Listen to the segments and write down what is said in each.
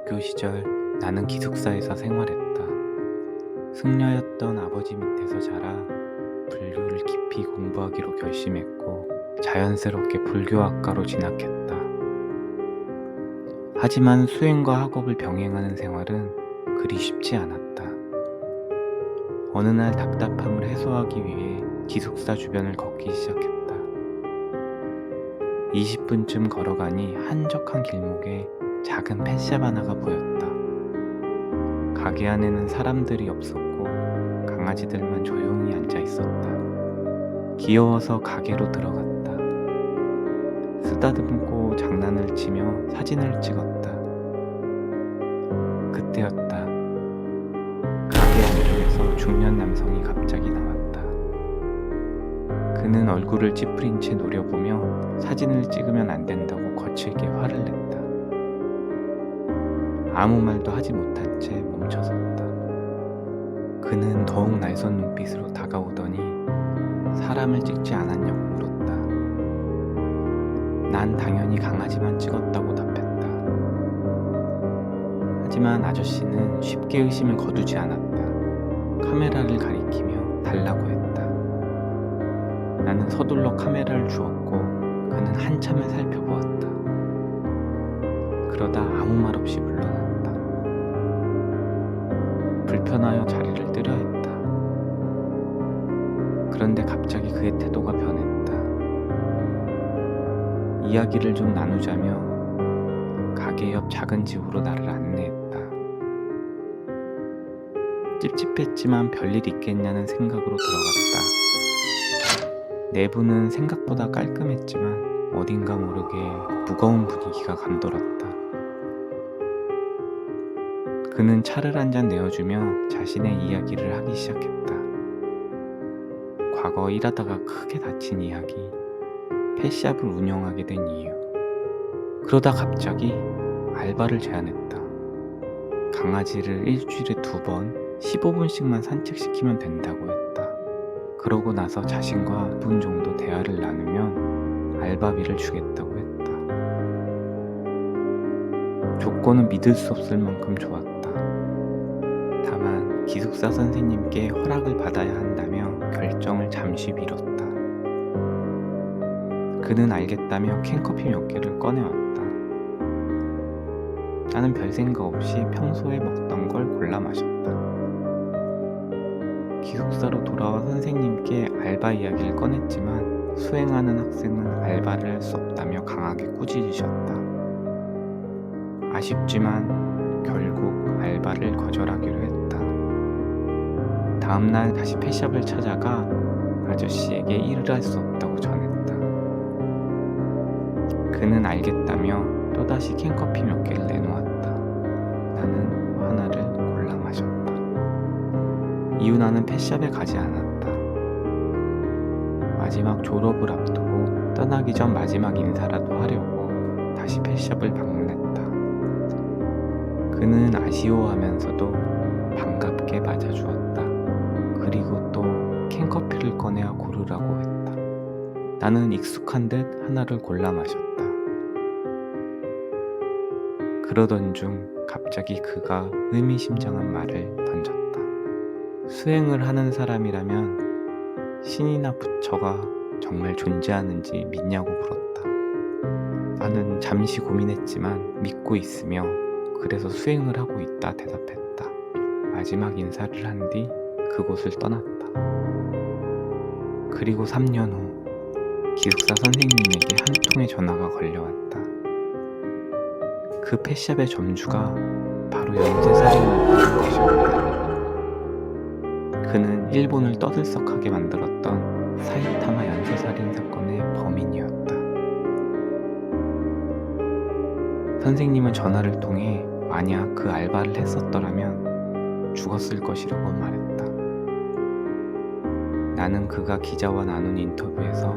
대학교 시절 나는 기숙사에서 생활했다. 승려였던 아버지 밑에서 자라 불교를 깊이 공부하기로 결심했고 자연스럽게 불교학과로 진학했다. 하지만 수행과 학업을 병행하는 생활은 그리 쉽지 않았다. 어느 날 답답함을 해소하기 위해 기숙사 주변을 걷기 시작했다. 20분쯤 걸어가니 한적한 길목에 작은 펫샵 하나가 보였다. 가게 안에는 사람들이 없었고 강아지들만 조용히 앉아 있었다. 귀여워서 가게로 들어갔다. 쓰다듬고 장난을 치며 사진을 찍었다. 그때였다. 가게 안쪽에서 중년 남성이 갑자기 나왔다. 그는 얼굴을 찌푸린 채 노려보며 사진을 찍으면 안 된다고 거칠게 화를 냈다. 아무 말도 하지 못한 채 멈춰섰다. 그는 더욱 날선 눈빛으로 다가오더니 사람을 찍지 않았냐고 물었다. 난 당연히 강아지만 찍었다고 답했다. 하지만 아저씨는 쉽게 의심을 거두지 않았다. 카메라를 가리키며 달라고 했다. 나는 서둘러 카메라를 주었고 그는 한참을 살펴보았다. 그러다 아무 말 없이 물러났다. 불편하여 자리를 뜨려 했다. 그런데 갑자기 그의 태도가 변했다. 이야기를 좀 나누자며 가게 옆 작은 집으로 나를 안내했다. 찝찝했지만 별일 있겠냐는 생각으로 들어갔다. 내부는 생각보다 깔끔했지만 어딘가 모르게 무거운 분위기가 감돌았다. 그는 차를 한 잔 내어주며 자신의 이야기를 하기 시작했다. 과거 일하다가 크게 다친 이야기, 펫샵을 운영하게 된 이유. 그러다 갑자기 알바를 제안했다. 강아지를 일주일에 2번, 15분씩만 산책시키면 된다고 했다. 그러고 나서 자신과 5분 정도 대화를 나누면 알바비를 주겠다고 했다. 조건은 믿을 수 없을 만큼 좋았다. 다만 기숙사 선생님께 허락을 받아야 한다며 결정을 잠시 미뤘다. 그는 알겠다며 캔커피 몇 개를 꺼내왔다. 나는 별 생각 없이 평소에 먹던 걸 골라 마셨다. 기숙사로 돌아와 선생님께 알바 이야기를 꺼냈지만 수행하는 학생은 알바를 할 수 없다며 강하게 꾸짖으셨다. 아쉽지만 결국 알바를 거절하기로 했다. 다음날 다시 펫샵을 찾아가 아저씨에게 일을 할 수 없다고 전했다. 그는 알겠다며 또다시 캔커피 몇 개를 내놓았다. 나는 하나를 골라 마셨다. 이후 나는 펫샵에 가지 않았다. 마지막 졸업을 앞두고 떠나기 전 마지막 인사라도 하려고 다시 펫샵을 방문했다. 그는 아쉬워하면서도 반갑게 맞아주었다. 그리고 또 캔커피를 꺼내어 고르라고 했다. 나는 익숙한 듯 하나를 골라 마셨다. 그러던 중 갑자기 그가 의미심장한 말을 던졌다. 수행을 하는 사람이라면 신이나 부처가 정말 존재하는지 믿냐고 물었다. 나는 잠시 고민했지만 믿고 있으며 그래서 수행을 하고 있다 대답했다. 마지막 인사를 한 뒤 그곳을 떠났다. 그리고 3년 후 기숙사 선생님에게 한 통의 전화가 걸려왔다. 그 펫샵의 점주가 바로 연쇄살인마였던 것이었다. 그는 일본을 떠들썩하게 만들었던 사이타마 연쇄살인 사건의 범인이었다. 선생님은 전화를 통해 만약 그 알바를 했었더라면 죽었을 것이라고 말했다. 나는 그가 기자와 나눈 인터뷰에서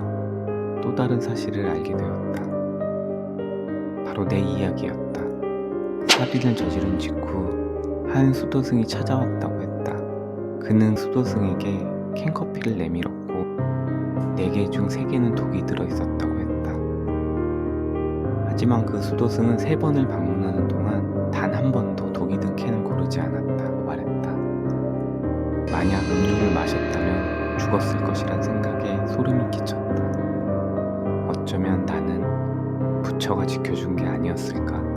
또 다른 사실을 알게 되었다. 바로 내 이야기였다. 살인을 저지른 직후 한 수도승이 찾아왔다고 했다. 그는 수도승에게 캔커피를 내밀었고 4개 중 3개는 독이 들어있었다고 했다. 하지만 그 수도승은 3번을 방문하는 동안 단 단 한 번도 독이 든 캔을 고르지 않았다고 말했다. 만약 음료를 마셨다면 죽었을 것이란 생각에 소름이 끼쳤다. 어쩌면 나는 부처가 지켜준 게 아니었을까?